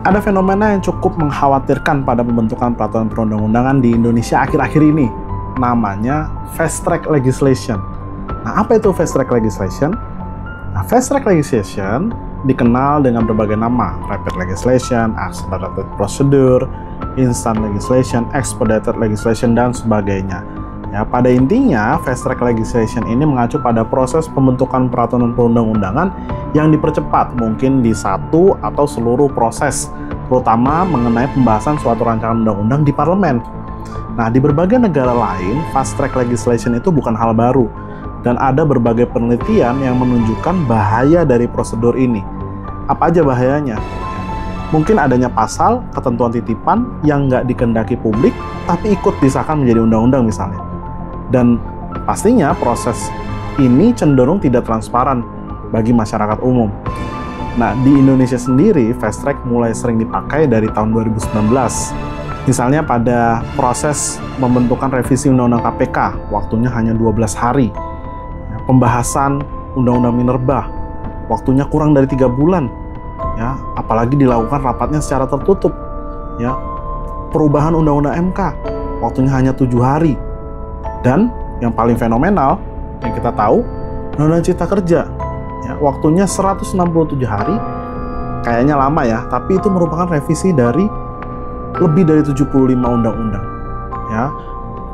Ada fenomena yang cukup mengkhawatirkan pada pembentukan peraturan perundang-undangan di Indonesia akhir-akhir ini. Namanya fast track legislation. Nah, apa itu fast track legislation? Nah, fast track legislation dikenal dengan berbagai nama: rapid legislation, accelerated procedure, instant legislation, expedited legislation, dan sebagainya. Ya, pada intinya, fast track legislation ini mengacu pada proses pembentukan peraturan perundang-undangan yang dipercepat, mungkin di satu atau seluruh proses, terutama mengenai pembahasan suatu rancangan undang-undang di parlemen. Nah, di berbagai negara lain, fast track legislation itu bukan hal baru, dan ada berbagai penelitian yang menunjukkan bahaya dari prosedur ini. Apa aja bahayanya? Mungkin adanya pasal, ketentuan titipan yang nggak dikehendaki publik, tapi ikut disahkan menjadi undang-undang misalnya. Dan pastinya proses ini cenderung tidak transparan bagi masyarakat umum. Nah, di Indonesia sendiri, fast track mulai sering dipakai dari tahun 2019. Misalnya pada proses pembentukan revisi Undang-Undang KPK, waktunya hanya 12 hari. Pembahasan Undang-Undang Minerba, waktunya kurang dari 3 bulan. Ya, apalagi dilakukan rapatnya secara tertutup. Ya, perubahan Undang-Undang MK, waktunya hanya 7 hari. Dan yang paling fenomenal yang kita tahu, Undang-Undang Cipta Kerja, ya, waktunya 167 hari, kayaknya lama ya, tapi itu merupakan revisi dari lebih dari 75 undang-undang. Ya,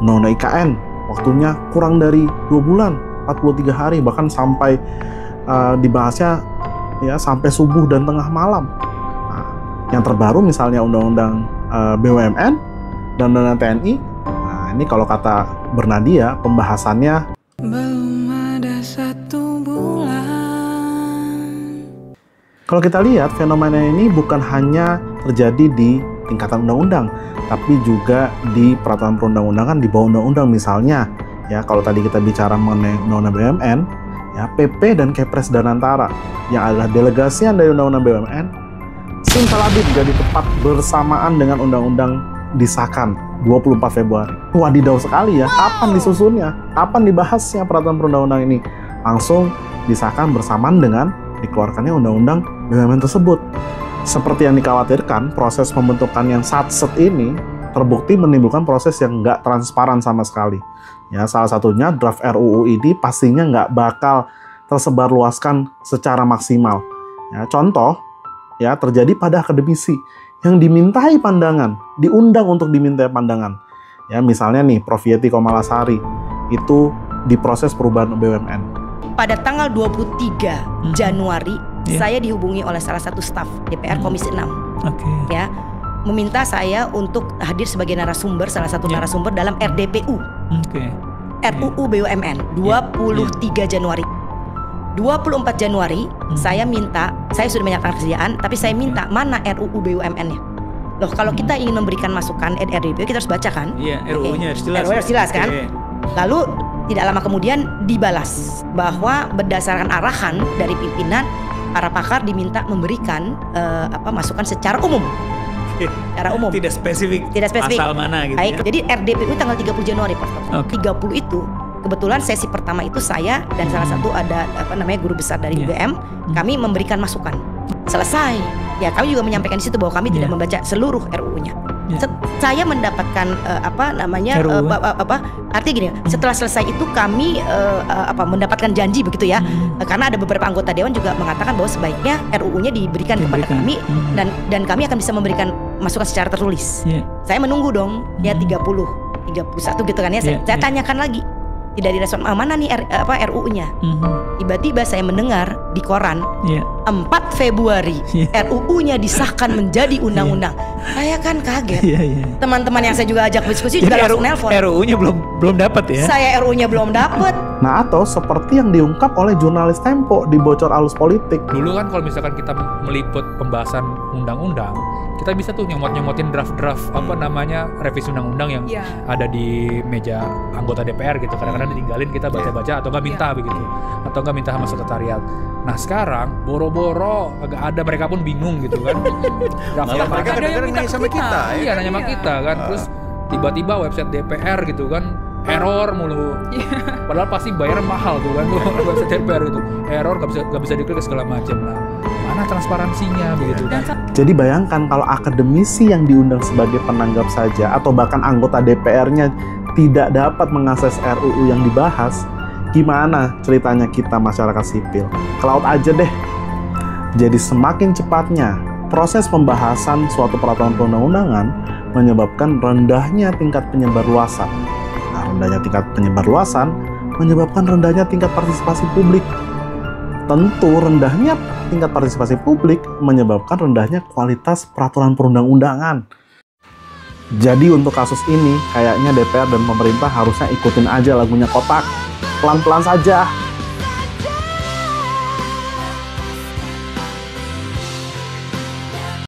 Undang-Undang IKN, waktunya kurang dari 2 bulan, 43 hari, bahkan sampai dibahasnya ya sampai subuh dan tengah malam. Nah, yang terbaru misalnya Undang-Undang BUMN dan Undang-Undang TNI. Nah, ini kalau kata Bernadia, pembahasannya belum ada 1 bulan. Kalau kita lihat, fenomena ini bukan hanya terjadi di tingkatan undang-undang, tapi juga di peraturan perundang-undangan di bawah undang-undang. Misalnya, ya kalau tadi kita bicara mengenai Undang-Undang BUMN, ya PP dan Kepres dan Antara yang adalah delegasian dari Undang-Undang BUMN, simsalabim jadi tepat bersamaan dengan undang-undang disahkan 24 Februari. Wadidaw sekali ya, kapan disusunnya? Kapan dibahasnya peraturan perundang-undang ini? Langsung disahkan bersamaan dengan dikeluarkannya undang-undang BUMN tersebut. Seperti yang dikhawatirkan, proses pembentukan yang satset ini terbukti menimbulkan proses yang nggak transparan sama sekali. Ya, salah satunya draft RUU ini pastinya nggak bakal tersebar luaskan secara maksimal. Ya, contoh, ya terjadi pada akademisi yang dimintai pandangan, diundang untuk dimintai pandangan. Ya, misalnya nih, Prof. Yeti Komalasari, itu diproses perubahan BUMN. Pada tanggal 23 Januari, saya dihubungi oleh salah satu staf DPR Komisi 6. Ya, meminta saya untuk hadir sebagai narasumber, salah satu narasumber dalam RDPU. RUU BUMN 23 Januari. 24 Januari saya minta, saya sudah menyatakan kesediaan, tapi saya minta mana RUU BUMN-nya. Loh, kalau kita ingin memberikan masukan RDPU, kita harus baca kan? Iya, RUU-nya harus jelas. RUU harus jelas kan? Lalu tidak lama kemudian dibalas bahwa berdasarkan arahan dari pimpinan, para pakar diminta memberikan masukan secara umum. Secara umum. Tidak spesifik. Pasal mana gitu. Baik, ya. jadi RDPU tanggal 30 Januari, Prof. 30 itu kebetulan sesi pertama itu saya dan salah satu ada guru besar dari UGM, kami memberikan masukan. Selesai, ya kami juga menyampaikan di situ bahwa kami tidak membaca seluruh RUU-nya. Saya mendapatkan artinya gini, setelah selesai itu kami mendapatkan janji begitu ya, karena ada beberapa anggota dewan juga mengatakan bahwa sebaiknya RUU-nya diberikan kepada kami dan kami akan bisa memberikan masukan secara tertulis. Saya menunggu dong ya 30, 31 gitu kan ya. Saya tanyakan lagi. Tidak direspon, mana nih RUU-nya? Tiba-tiba saya mendengar di koran 4 Februari RUU-nya disahkan menjadi undang-undang. Saya kan kaget. Teman-teman yang saya juga ajak diskusi juga langsung nelpon. RUU-nya belum dapat ya? Saya RUU-nya belum dapat. Nah, atau seperti yang diungkap oleh jurnalis Tempo di Bocor Alus Politik. Dulu kan kalau misalkan kita meliput pembahasan undang-undang, kita bisa tuh nyomot-nyomotin draft-draft revisi undang-undang yang ada di meja anggota DPR gitu. Kadang-kadang ditinggalin, kita baca-baca atau nggak minta begitu, atau nggak minta sama sekretariat. Nah sekarang boro-boro agak ada, mereka pun bingung gitu kan. Malah mereka kadang-kadang nanya sama kita. Iya, nanya sama kita kan. Terus tiba-tiba website DPR gitu kan error mulu. Padahal pasti bayar mahal tuh kan tuh website DPR itu. Error, nggak bisa diklik segala macam. Nah, mana transparansinya begitu kan? Jadi bayangkan kalau akademisi yang diundang sebagai penanggap saja atau bahkan anggota DPR-nya tidak dapat mengakses RUU yang dibahas, gimana ceritanya kita masyarakat sipil? Ke laut aja deh. Jadi semakin cepatnya proses pembahasan suatu peraturan perundang-undangan menyebabkan rendahnya tingkat penyebarluasan. Nah, rendahnya tingkat penyebarluasan menyebabkan rendahnya tingkat partisipasi publik. Tentu rendahnya tingkat partisipasi publik menyebabkan rendahnya kualitas peraturan perundang-undangan. Jadi untuk kasus ini, kayaknya DPR dan pemerintah harusnya ikutin aja lagunya Kotak. Pelan-pelan saja.